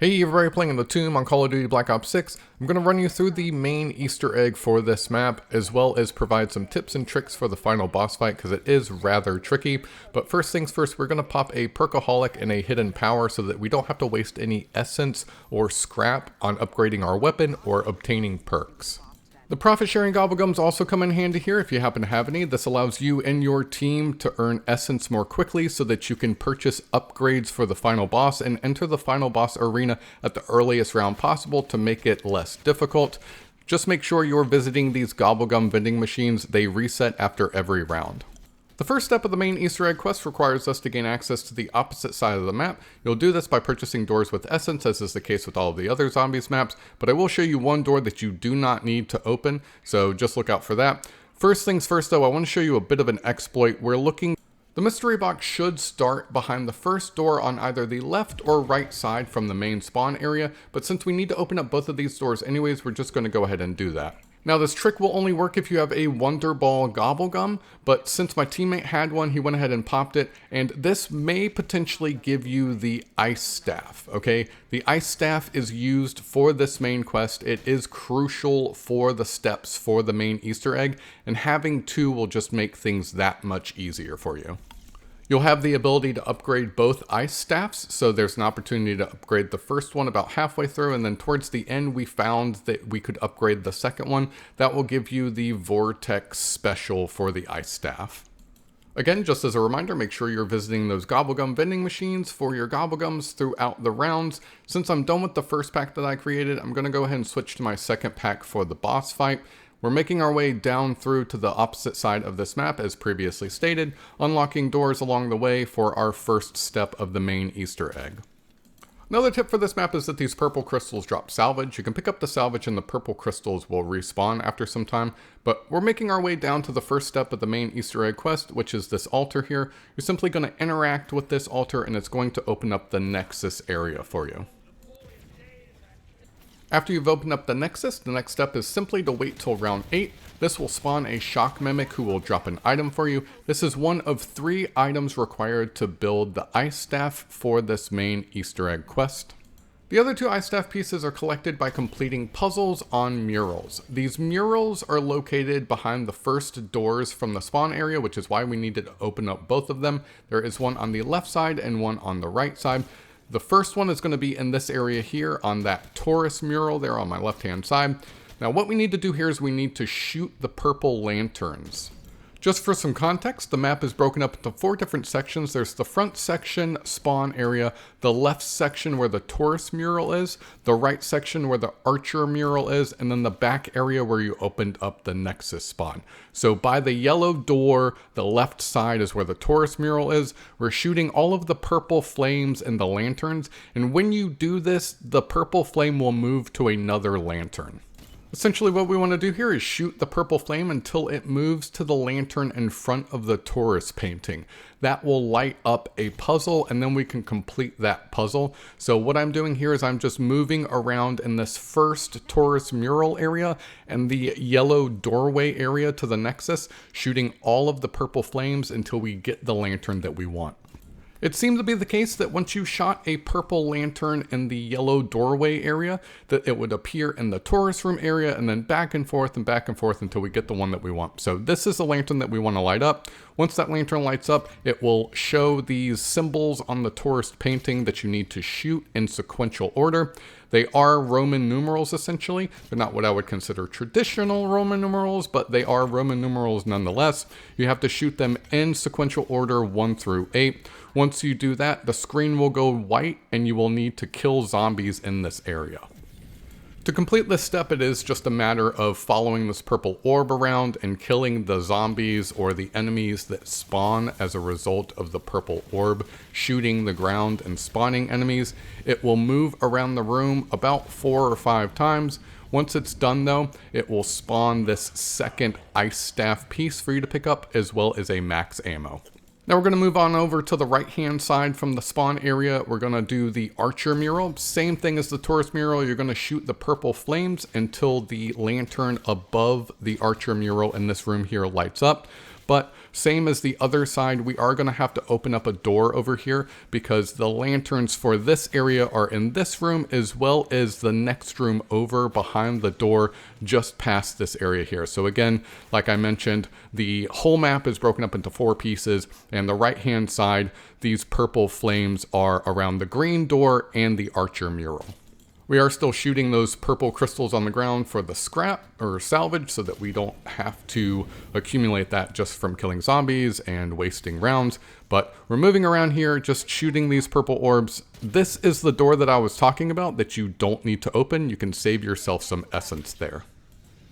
Hey everybody playing in the Tomb on Call of Duty Black Ops 6. I'm going to run you through the main Easter egg for this map, as well as provide some tips and tricks for the final boss fight, because it is rather tricky. But first things first, we're going to pop a Perkaholic and a Hidden Power so that we don't have to waste any essence or scrap on upgrading our weapon or obtaining perks. The profit sharing gobblegums also come in handy here if you happen to have any. This allows you and your team to earn essence more quickly so that you can purchase upgrades for the final boss and enter the final boss arena at the earliest round possible to make it less difficult. Just make sure you're visiting these gobblegum vending machines. They reset after every round. The first step of the main Easter egg quest requires us to gain access to the opposite side of the map. You'll do this by purchasing doors with essence, as is the case with all of the other zombies maps, but I will show you one door that you do not need to open, so just look out for that. First things first though, I want to show you a bit of an exploit. The mystery box should start behind the first door on either the left or right side from the main spawn area, but since we need to open up both of these doors anyways, we're just going to go ahead and do that. Now this trick will only work if you have a Wonder Ball Gobblegum, but since my teammate had one, he went ahead and popped it, and this may potentially give you the Ice Staff, okay? The Ice Staff is used for this main quest. It is crucial for the steps for the main Easter egg, and having two will just make things that much easier for you. You'll have the ability to upgrade both ice staffs, so there's an opportunity to upgrade the first one about halfway through, and then towards the end we found that we could upgrade the second one. That will give you the Vortex Special for the ice staff. Again, just as a reminder, make sure you're visiting those gobblegum vending machines for your gobblegums throughout the rounds. Since I'm done with the first pack that I created, I'm going to go ahead and switch to my second pack for the boss fight. We're making our way down through to the opposite side of this map as previously stated, unlocking doors along the way for our first step of the main Easter egg. Another tip for this map is that these purple crystals drop salvage. You can pick up the salvage and the purple crystals will respawn after some time, but we're making our way down to the first step of the main Easter egg quest, which is this altar here. You're simply going to interact with this altar and it's going to open up the Nexus area for you. After you've opened up the Nexus, the next step is simply to wait till round 8. This will spawn a Shock Mimic who will drop an item for you. This is one of 3 items required to build the Ice Staff for this main Easter egg quest. The other 2 Ice Staff pieces are collected by completing puzzles on murals. These murals are located behind the first doors from the spawn area, which is why we needed to open up both of them. There is one on the left side and one on the right side. The first one is going to be in this area here on that Taurus mural there on my left-hand side. Now what we need to do here is we need to shoot the purple lanterns. Just for some context, the map is broken up into 4 different sections. There's the front section, spawn area, the left section where the Taurus mural is, the right section where the Archer mural is, and then the back area where you opened up the Nexus spawn. So by the yellow door, the left side is where the Taurus mural is. We're shooting all of the purple flames and the lanterns, and when you do this, the purple flame will move to another lantern. Essentially what we want to do here is shoot the purple flame until it moves to the lantern in front of the Taurus painting. That will light up a puzzle and then we can complete that puzzle. So what I'm doing here is I'm just moving around in this first Taurus mural area and the yellow doorway area to the Nexus, shooting all of the purple flames until we get the lantern that we want. It seemed to be the case that once you shot a purple lantern in the yellow doorway area, that it would appear in the Taurus room area and then back and forth until we get the one that we want. So this is the lantern that we want to light up. Once that lantern lights up, it will show these symbols on the Taurus painting that you need to shoot in sequential order. They are Roman numerals essentially. They're not what I would consider traditional Roman numerals, but they are Roman numerals nonetheless. You have to shoot them in sequential order 1 through 8. Once you do that, the screen will go white and you will need to kill zombies in this area. To complete this step, it is just a matter of following this purple orb around and killing the zombies or the enemies that spawn as a result of the purple orb shooting the ground and spawning enemies. It will move around the room about 4 or 5 times. Once it's done though, it will spawn this second Ice Staff piece for you to pick up, as well as a max ammo. Now we're going to move on over to the right hand side from the spawn area. We're going to do the Archer mural. Same thing as the Taurus mural. You're going to shoot the purple flames until the lantern above the Archer mural in this room here lights up. But Same as the other side, we are going to have to open up a door over here because the lanterns for this area are in this room as well as the next room over behind the door just past this area here. So again, like I mentioned, the whole map is broken up into 4 pieces, and the right hand side, these purple flames are around the green door and the archer mural. We are still shooting those purple crystals on the ground for the scrap or salvage so that we don't have to accumulate that just from killing zombies and wasting rounds. But we're moving around here, just shooting these purple orbs. This is the door that I was talking about that you don't need to open. You can save yourself some essence there.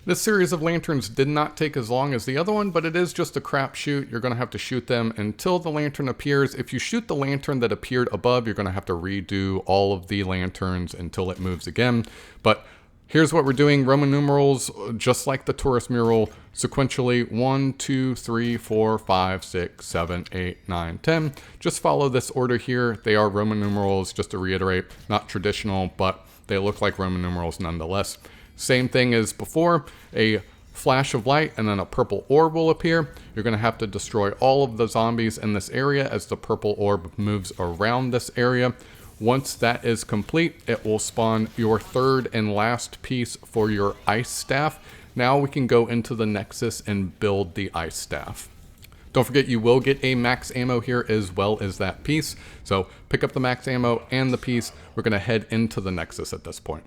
This series of lanterns did not take as long as the other one, but it is just a crapshoot. You're going to have to shoot them until the lantern appears. If you shoot the lantern that appeared above, you're going to have to redo all of the lanterns until it moves again. But here's what we're doing. Roman numerals, just like the tourist mural, sequentially 1, 2, 3, 4, 5, 6, 7, 8, 9, 10. Just follow this order here. They are Roman numerals, just to reiterate, not traditional, but they look like Roman numerals nonetheless. Same thing as before, a flash of light and then a purple orb will appear. You're going to have to destroy all of the zombies in this area as the purple orb moves around this area. Once that is complete, it will spawn your third and last piece for your ice staff. Now we can go into the Nexus and build the ice staff. Don't forget, you will get a max ammo here as well as that piece. So pick up the max ammo and the piece. We're going to head into the Nexus at this point.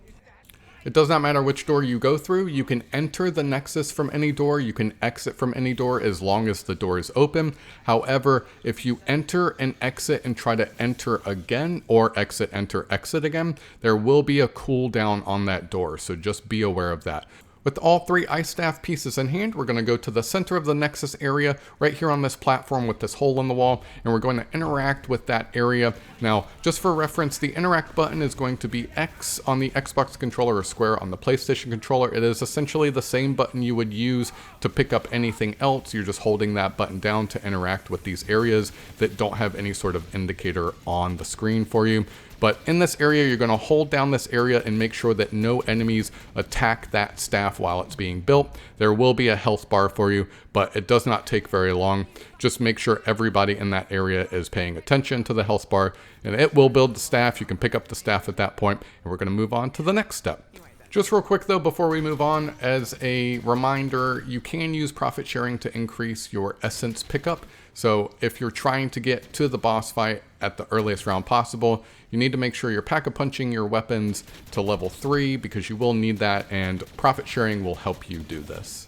It does not matter which door you go through. You can enter the Nexus from any door. You can exit from any door as long as the door is open. However, if you enter and exit and try to enter again, or exit, enter, exit again, there will be a cooldown on that door. So just be aware of that. With all 3 ice staff pieces in hand, we're going to go to the center of the Nexus area right here on this platform with this hole in the wall, and we're going to interact with that area. Now, just for reference, the interact button is going to be X on the Xbox controller or square on the PlayStation controller. It is essentially the same button you would use to pick up anything else. You're just holding that button down to interact with these areas that don't have any sort of indicator on the screen for you. But in this area, you're going to hold down this area and make sure that no enemies attack that staff while it's being built. There will be a health bar for you, but it does not take very long. Just make sure everybody in that area is paying attention to the health bar, and it will build the staff. You can pick up the staff at that point, and we're going to move on to the next step. Just real quick though, before we move on, as a reminder, you can use profit sharing to increase your essence pickup. So if you're trying to get to the boss fight at the earliest round possible, you need to make sure you're pack-a-punching your weapons to level 3 because you will need that, and profit sharing will help you do this.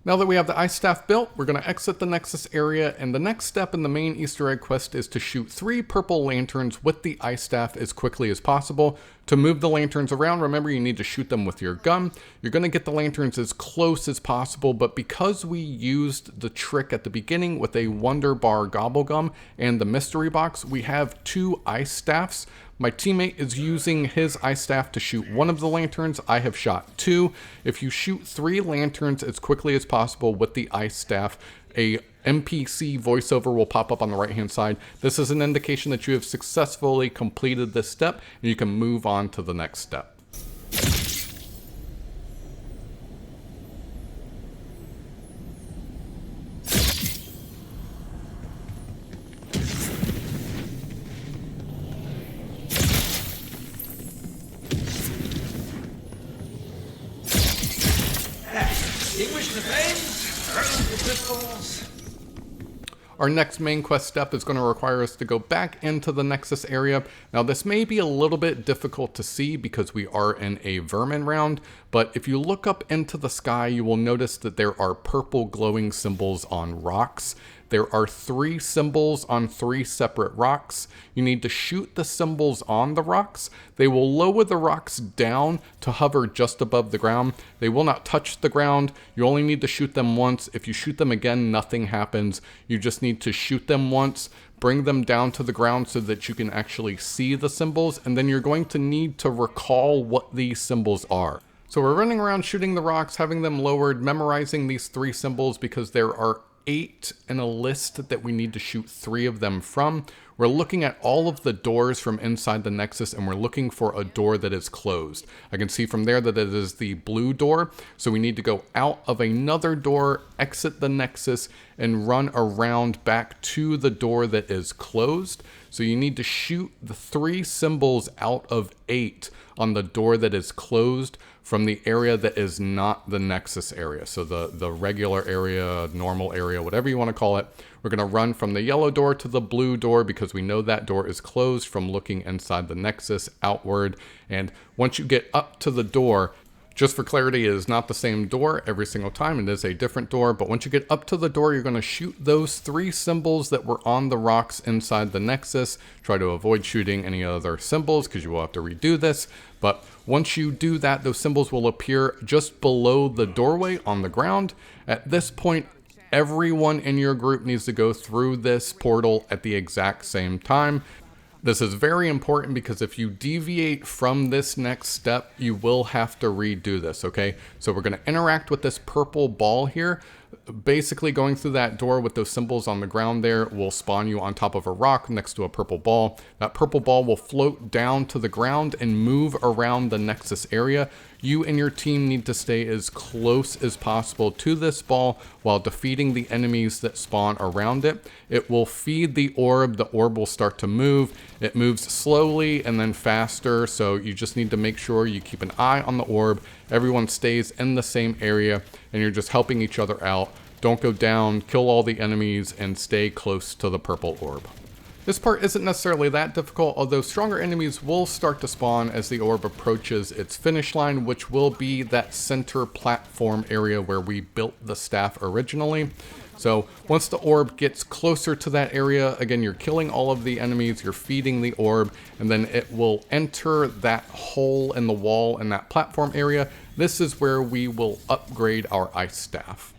Now that we have the ice staff built, we're going to exit the Nexus area, and the next step in the main Easter egg quest is to shoot 3 purple lanterns with the ice staff as quickly as possible. To move the lanterns around, remember you need to shoot them with your gun. You're going to get the lanterns as close as possible, but because we used the trick at the beginning with a Wonder Bar Gobblegum and the mystery box, we have 2 ice staffs. My teammate is using his ice staff to shoot 1 of the lanterns. I have shot 2. If you shoot 3 lanterns as quickly as possible with the ice staff, a NPC voiceover will pop up on the right hand side. This is an indication that you have successfully completed this step, and you can move on to the next step. Extinguish the flames, burn the pistols. Our next main quest step is going to require us to go back into the Nexus area. Now this may be a little bit difficult to see because we are in a Vermin round, but if you look up into the sky, you will notice that there are purple glowing symbols on rocks. There are 3 symbols on 3 separate rocks. You need to shoot the symbols on the rocks. They will lower the rocks down to hover just above the ground. They will not touch the ground. You only need to shoot them once. If you shoot them again, nothing happens. You just need to shoot them once, bring them down to the ground so that you can actually see the symbols, and then you're going to need to recall what these symbols are. So we're running around shooting the rocks, having them lowered, memorizing these 3 symbols because there are 8 in a list that we need to shoot 3 of them from. we're looking at all of the doors from inside the Nexus, and we're looking for a door that is closed. I can see from there that it is the blue door, so we need to go out of another door, exit the Nexus, and run around back to the door that is closed. So you need to shoot the 3 symbols out of 8 on the door that is closed from the area that is not the Nexus area. So the regular area, normal area, whatever you want to call it. We're going to run from the yellow door to the blue door because we know that door is closed from looking inside the Nexus outward. And once you get up to the door, just for clarity, it is not the same door every single time. It is a different door. But once you get up to the door, you're going to shoot those 3 symbols that were on the rocks inside the Nexus. Try to avoid shooting any other symbols because you will have to redo this. But once you do that, those symbols will appear just below the doorway on the ground. At this point, everyone in your group needs to go through this portal at the exact same time. This is very important because if you deviate from this next step, you will have to redo this, okay? So we're going to interact with this purple ball here. Basically going through that door with those symbols on the ground there will spawn you on top of a rock next to a purple ball. That purple ball will float down to the ground and move around the Nexus area. You and your team need to stay as close as possible to this ball while defeating the enemies that spawn around it. It will feed the orb. The orb will start to move. It moves slowly and then faster, so you just need to make sure you keep an eye on the orb. Everyone stays in the same area, and you're just helping each other out. Don't go down, kill all the enemies, and stay close to the purple orb. This part isn't necessarily that difficult, although stronger enemies will start to spawn as the orb approaches its finish line, which will be that center platform area where we built the staff originally. So once the orb gets closer to that area, again, you're killing all of the enemies, you're feeding the orb, and then it will enter that hole in the wall in that platform area. This is where we will upgrade our ice staff.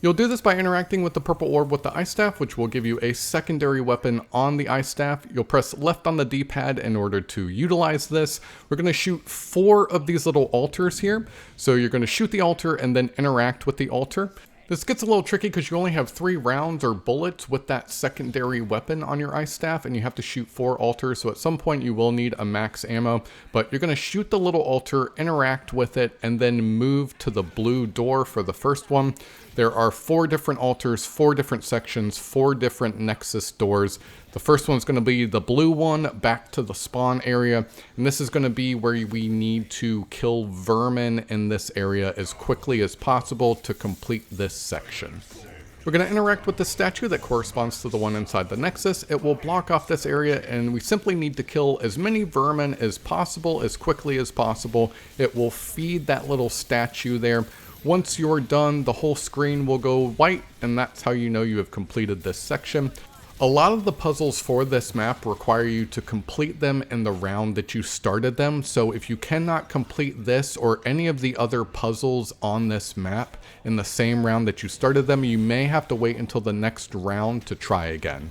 You'll do this by interacting with the purple orb with the ice staff, which will give you a secondary weapon on the ice staff. You'll press left on the D-pad in order to utilize this. We're going to shoot 4 of these little altars here. So you're going to shoot the altar and then interact with the altar. This gets a little tricky because you only have 3 rounds or bullets with that secondary weapon on your ice staff, and you have to shoot 4 altars, so at some point you will need a max ammo. But you're going to shoot the little altar, interact with it, and then move to the blue door for the first one. There are 4 different altars, 4 different sections, 4 different Nexus doors. The first one's going to be the blue one back to the spawn area, and this is going to be where we need to kill Vermin in this area as quickly as possible to complete this section. We're going to interact with the statue that corresponds to the one inside the Nexus. It will block off this area, and we simply need to kill as many vermin as possible, as quickly as possible. It will feed that little statue there. Once you're done, the whole screen will go white, and that's how you know you have completed this section. A lot of the puzzles for this map require you to complete them in the round that you started them, so if you cannot complete this or any of the other puzzles on this map in the same round that you started them, you may have to wait until the next round to try again.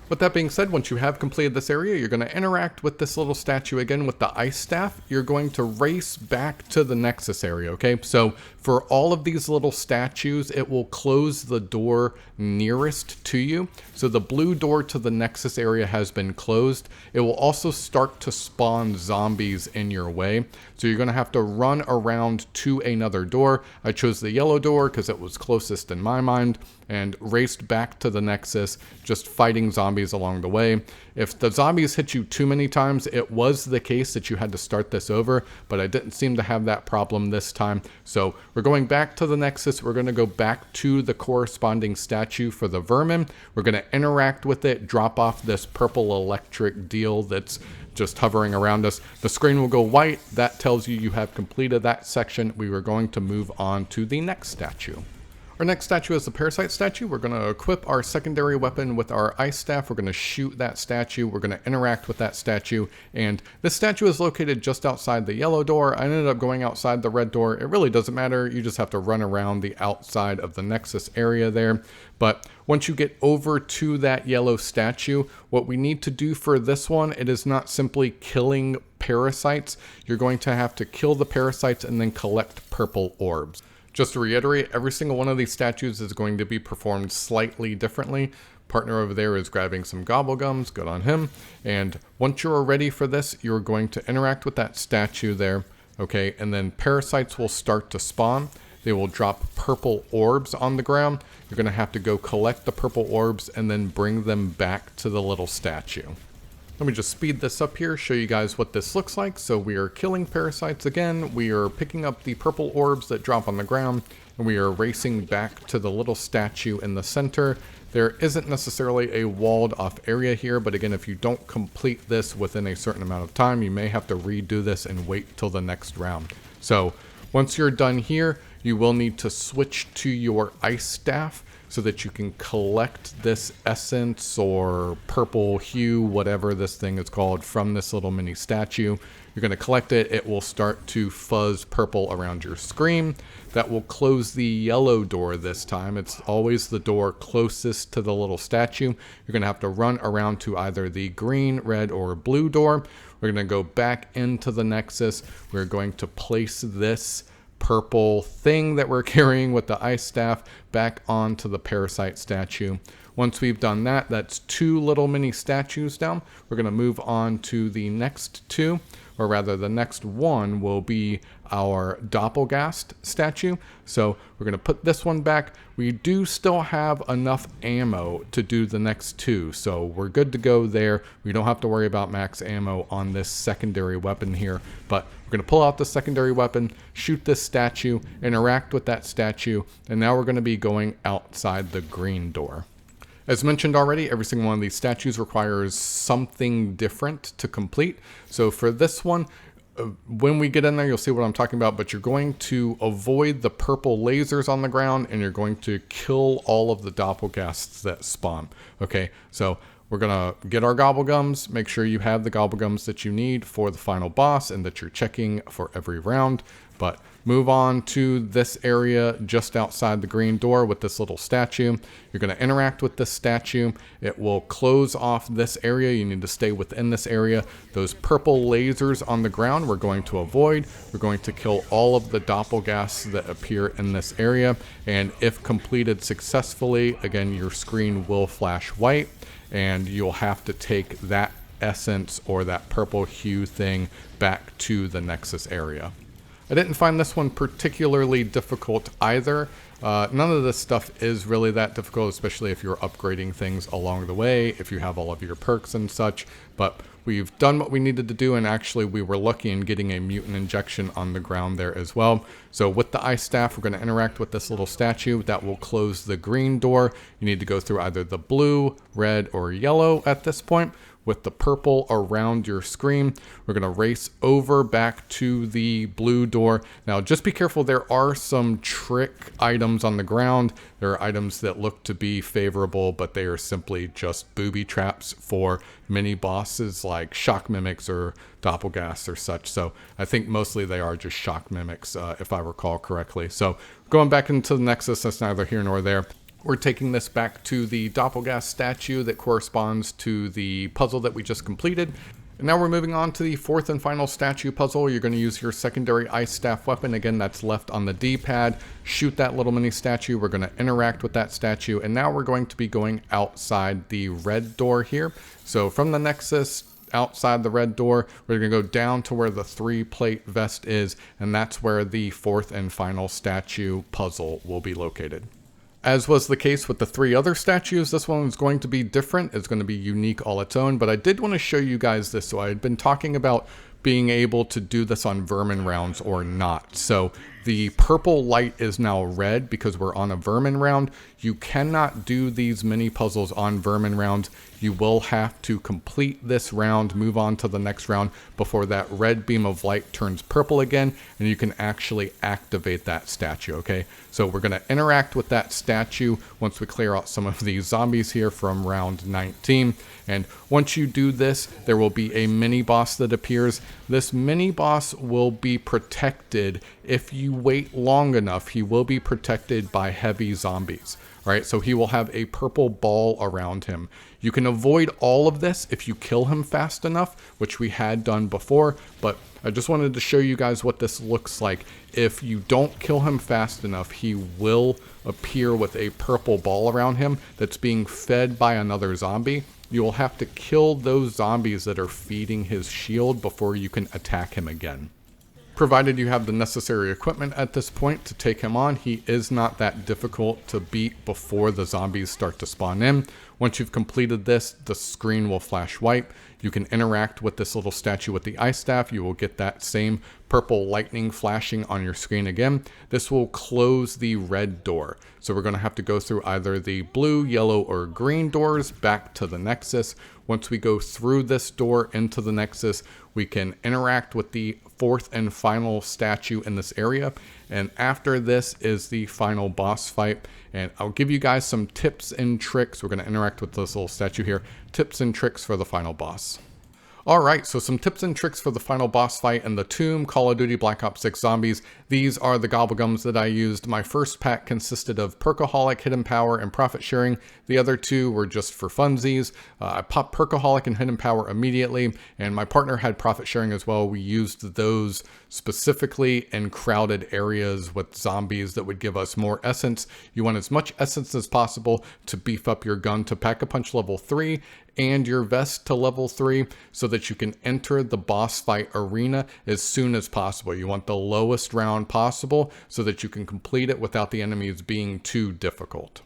With that being said, once you have completed this area, you're going to interact with this little statue again with the ice staff. You're going to race back to the Nexus area, okay? So for all of these little statues, it will close the door nearest to you. So the blue door to the Nexus area has been closed. It will also start to spawn zombies in your way. So you're going to have to run around to another door. I chose the yellow door because it was closest in my mind, and raced back to the Nexus, just fighting zombies along the way. If the zombies hit you too many times, it was the case that you had to start this over, but I didn't seem to have that problem this time. So we're going back to the Nexus. We're going to go back to the corresponding statue for the Vermin. We're going to interact with it, drop off this purple electric deal that's just hovering around us. The screen will go white. That tells you have completed that section. We were going to move on to the next statue. Our next statue is the Parasite statue. We're going to equip our secondary weapon with our ice staff. We're going to shoot that statue. We're going to interact with that statue. And this statue is located just outside the yellow door. I ended up going outside the red door. It really doesn't matter. You just have to run around the outside of the Nexus area there. But once you get over to that yellow statue, what we need to do for this one, it is not simply killing parasites. You're going to have to kill the parasites and then collect purple orbs. Just to reiterate, every single one of these statues is going to be performed slightly differently. Partner over there is grabbing some Gobblegums, good on him. And once you're ready for this, you're going to interact with that statue there, okay? And then parasites will start to spawn. They will drop purple orbs on the ground. You're gonna have to go collect the purple orbs and then bring them back to the little statue. Let me just speed this up here, show you guys what this looks like. So we are killing parasites again. We are picking up the purple orbs that drop on the ground, and we are racing back to the little statue in the center. There isn't necessarily a walled off area here, but again, if you don't complete this within a certain amount of time, you may have to redo this and wait till the next round. So once you're done here, you will need to switch to your ice staff so that you can collect this essence or purple hue, whatever this thing is called, from this little mini statue. You're going to collect it. It will start to fuzz purple around your screen. That will close the yellow door this time. It's always the door closest to the little statue. You're going to have to run around to either the green, red, or blue door. We're going to go back into the Nexus. We're going to place this purple thing that we're carrying with the ice staff back onto the parasite statue. Once we've done that, that's 2 little mini statues down. We're going to move on to the next 2, or rather the next one will be our Doppleghast statue. So we're going to put this one back. We do still have enough ammo to do the next 2, so we're good to go there. We don't have to worry about max ammo on this secondary weapon here, but we're going to pull out the secondary weapon, shoot this statue, interact with that statue, and now we're going to be going outside the green door. As mentioned already, every single one of these statues requires something different to complete. So for this one, when we get in there, you'll see what I'm talking about, but you're going to avoid the purple lasers on the ground, and you're going to kill all of the Doppelghasts that spawn. Okay, so we're going to get our Gobblegums, make sure you have the Gobblegums that you need for the final boss and that you're checking for every round. But move on to this area just outside the green door with this little statue. You're going to interact with this statue. It will close off this area. You need to stay within this area. Those purple lasers on the ground we're going to avoid. We're going to kill all of the Doppelghasts that appear in this area. And if completed successfully, again, your screen will flash white, and you'll have to take that essence or that purple hue thing back to the Nexus area. I didn't find this one particularly difficult either. None of this stuff is really that difficult, especially if you're upgrading things along the way, if you have all of your perks and such. But we've done what we needed to do, and actually we were lucky in getting a mutant injection on the ground there as well. So with the ice staff, we're going to interact with this little statue. That will close the green door. You need to go through either the blue, red, or yellow at this point. With the purple around your screen, we're going to race over back to the blue door. Now, just be careful. There are some trick items on the ground. There are items that look to be favorable, but they are simply just booby traps for mini bosses like shock mimics or Doppelghast or such. So I think mostly they are just shock mimics, if I recall correctly. So going back into the Nexus, that's neither here nor there. We're taking this back to the Doppelghast statue that corresponds to the puzzle that we just completed. And now we're moving on to the 4th and final statue puzzle. You're going to use your secondary ice staff weapon. Again, that's left on the D-pad. Shoot that little mini statue. We're going to interact with that statue. And now we're going to be going outside the red door here. So from the Nexus, outside the red door, we're going to go down to where the 3-plate vest is. And that's where the 4th and final statue puzzle will be located. As was the case with the 3 other statues, this one is going to be different. It's going to be unique all its own, but I did want to show you guys this. So I had been talking about being able to do this on Vermin rounds or not. So the purple light is now red because we're on a Vermin round. You cannot do these mini puzzles on Vermin rounds. You will have to complete this round, move on to the next round before that red beam of light turns purple again, and you can actually activate that statue, okay? So we're going to interact with that statue once we clear out some of these zombies here from round 19. And once you do this, there will be a mini boss that appears. This mini boss will be protected if you wait long enough, he will be protected by heavy zombies. Right, so he will have a purple ball around him. You can avoid all of this if you kill him fast enough, which we had done before, but I just wanted to show you guys what this looks like. If you don't kill him fast enough, he will appear with a purple ball around him that's being fed by another zombie. You will have to kill those zombies that are feeding his shield before you can attack him again. Provided you have the necessary equipment at this point to take him on, he is not that difficult to beat before the zombies start to spawn in. Once you've completed this, the screen will flash white. You can interact with this little statue with the ice staff. You will get that same purple lightning flashing on your screen again. This will close the red door. So we're going to have to go through either the blue, yellow, or green doors back to the Nexus. Once we go through this door into the Nexus, we can interact with the fourth and final statue in this area. And after this is the final boss fight. And I'll give you guys some tips and tricks. We're going to interact with this little statue here. Tips and tricks for the final boss. Alright, so some tips and tricks for the final boss fight in the Tomb, Call of Duty Black Ops 6 Zombies. These are the Gobblegums that I used. My first pack consisted of Perkaholic, Hidden Power, and Profit Sharing. The other two were just for funsies. I popped Perkaholic and Hidden Power immediately, and my partner had Profit Sharing as well. We used those specifically in crowded areas with zombies that would give us more essence. You want as much essence as possible to beef up your gun to Pack-a-Punch level 3 and your vest to level 3 so that you can enter the boss fight arena as soon as possible. You want the lowest round possible so that you can complete it without the enemies being too difficult.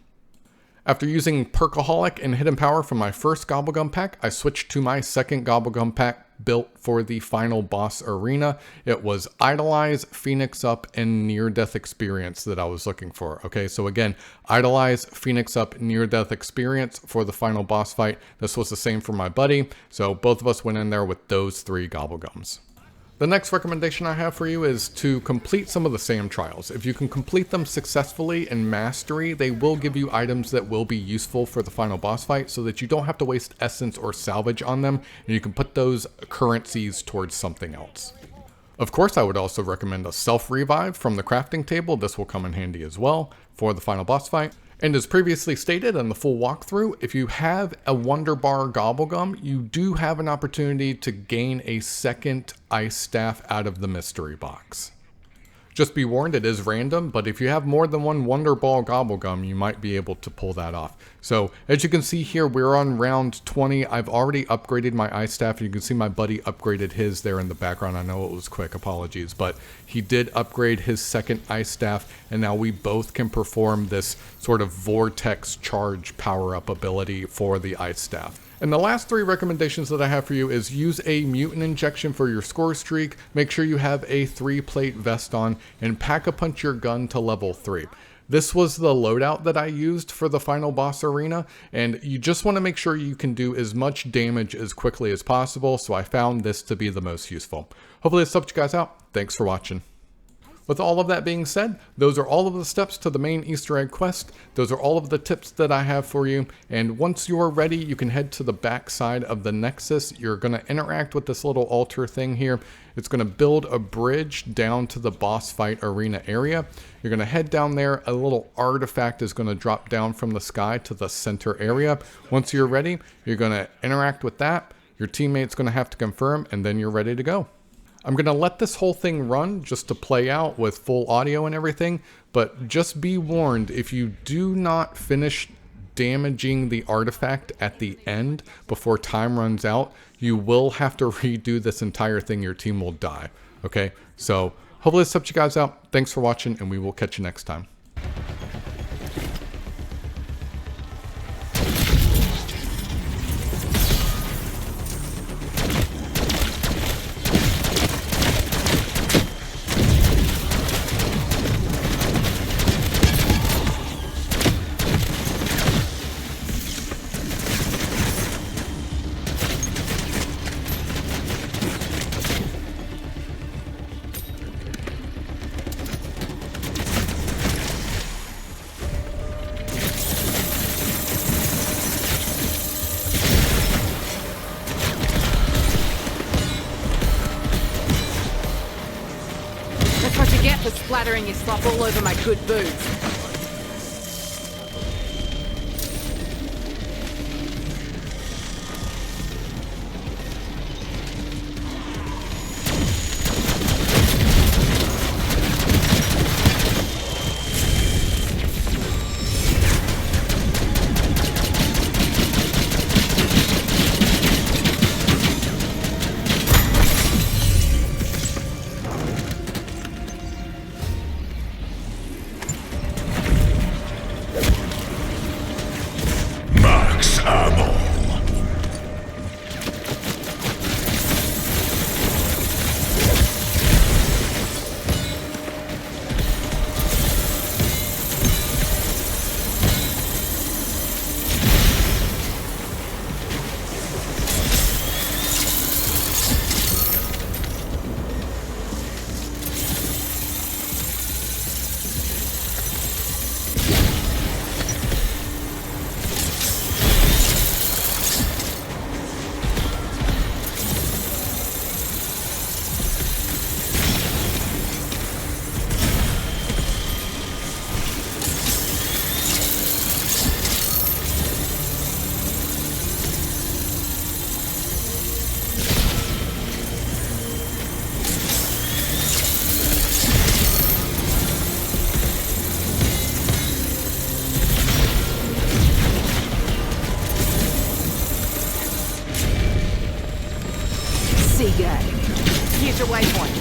After using Perkaholic and Hidden Power from my first Gobblegum pack, I switched to my second Gobblegum pack built for the final boss arena. It was Idolize, Phoenix Up, and Near Death Experience that I was looking for. Okay, so again, Idolize, Phoenix Up, Near Death Experience for the final boss fight. This was the same for my buddy, so both of us went in there with those three Gobblegums. The next recommendation I have for you is to complete some of the SAM trials. If you can complete them successfully in Mastery, they will give you items that will be useful for the final boss fight so that you don't have to waste essence or salvage on them, and you can put those currencies towards something else. Of course, I would also recommend a self-revive from the crafting table. This will come in handy as well for the final boss fight. And as previously stated in the full walkthrough, if you have a Wonder Bar Gobblegum, you do have an opportunity to gain a second ice staff out of the mystery box. Just be warned, it is random, but if you have more than one Wonder Ball Gobblegum, you might be able to pull that off. So, as you can see here, we're on round 20. I've already upgraded my ice staff. You can see my buddy upgraded his there in the background. I know it was quick, apologies, but he did upgrade his second ice staff, and now we both can perform this sort of vortex charge power-up ability for the ice staff. And the last three recommendations that I have for you is use a mutant injection for your score streak, make sure you have a 3-plate vest on, and Pack-a-Punch your gun to level 3. This was the loadout that I used for the final boss arena, and you just want to make sure you can do as much damage as quickly as possible, so I found this to be the most useful. Hopefully this helped you guys out. Thanks for watching. With all of that being said, those are all of the steps to the main Easter egg quest. Those are all of the tips that I have for you. And once you're ready, you can head to the back side of the Nexus. You're going to interact with this little altar thing here. It's going to build a bridge down to the boss fight arena area. You're going to head down there. A little artifact is going to drop down from the sky to the center area. Once you're ready, you're going to interact with that. Your teammate's going to have to confirm, and then you're ready to go. I'm going to let this whole thing run just to play out with full audio and everything, but just be warned, if you do not finish damaging the artifact at the end before time runs out, you will have to redo this entire thing. Your team will die. Okay, so hopefully this helped you guys out. Thanks for watching, and we will catch you next time. get for splattering your slop all over my good boots. Here's your waypoint.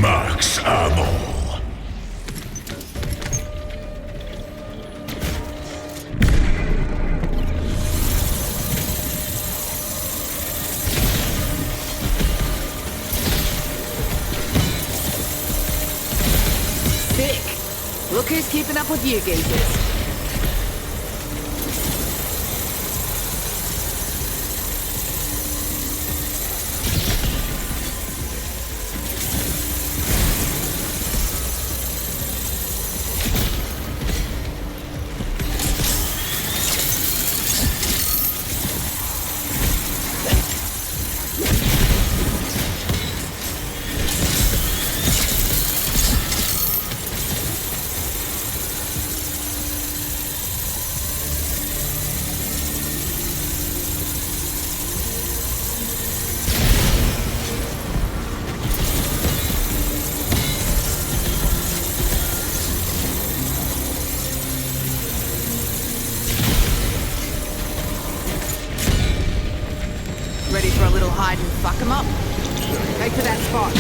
Max ammo. Look who's keeping up with you geezers. Ready for a little hide and fuck 'em up? Head to that spot.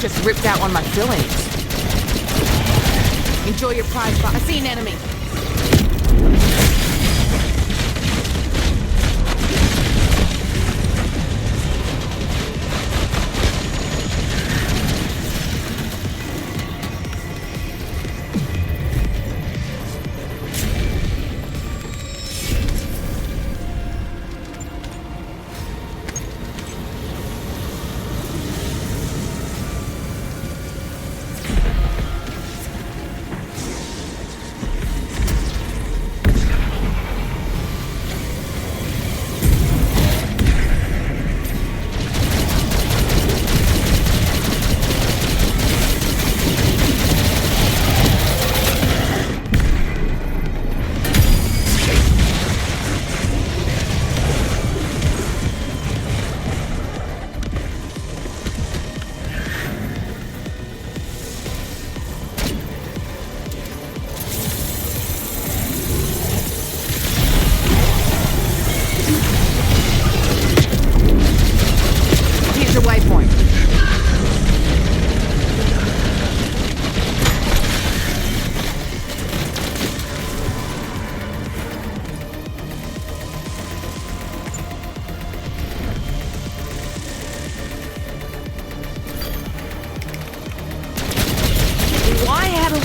Just ripped out one of my fillings. Enjoy your prize, but I see an enemy.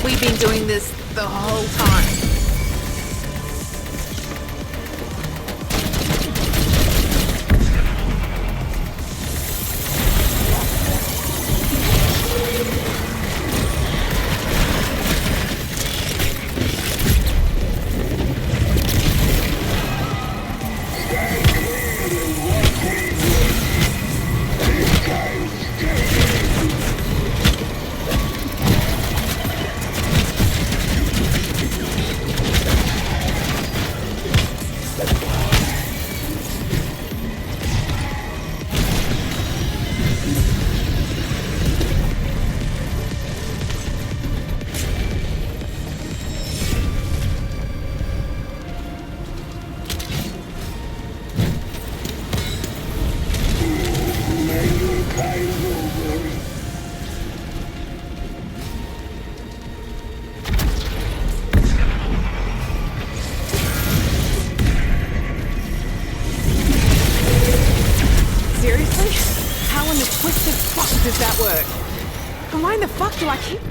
we've been doing this the whole time. Does that work? And why in the fuck do I keep...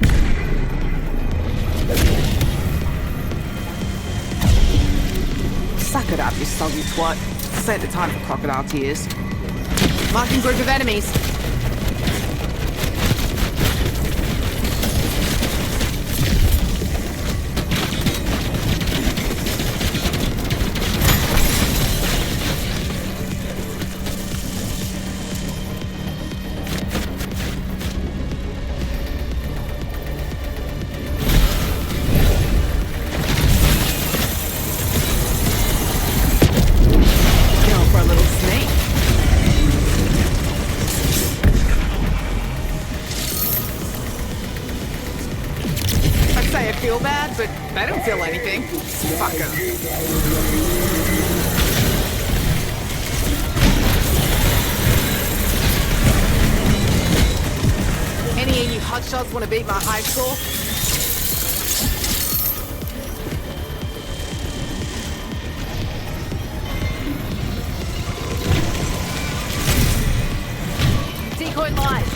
Suck it up, you soggy twat. This ain't the time for crocodile tears. Marking group of enemies. Feel bad, but I don't feel anything. Fucker. Any of you hotshots want to beat my high score? Decoy live.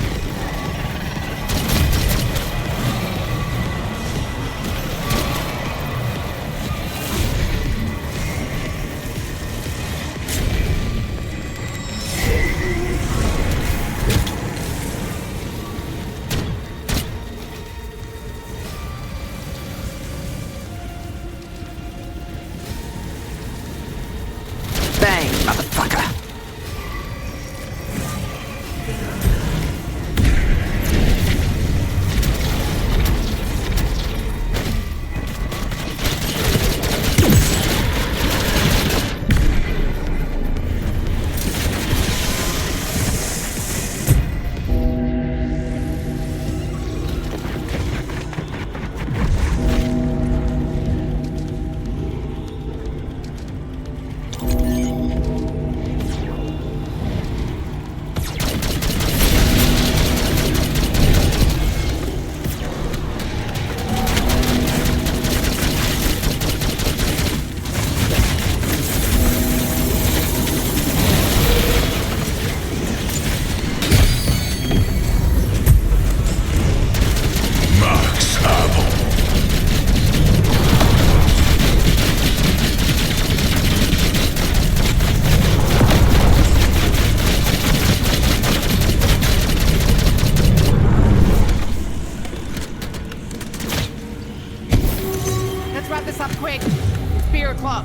Bang, motherfucker. Wrap this up quick. It's beer o'clock.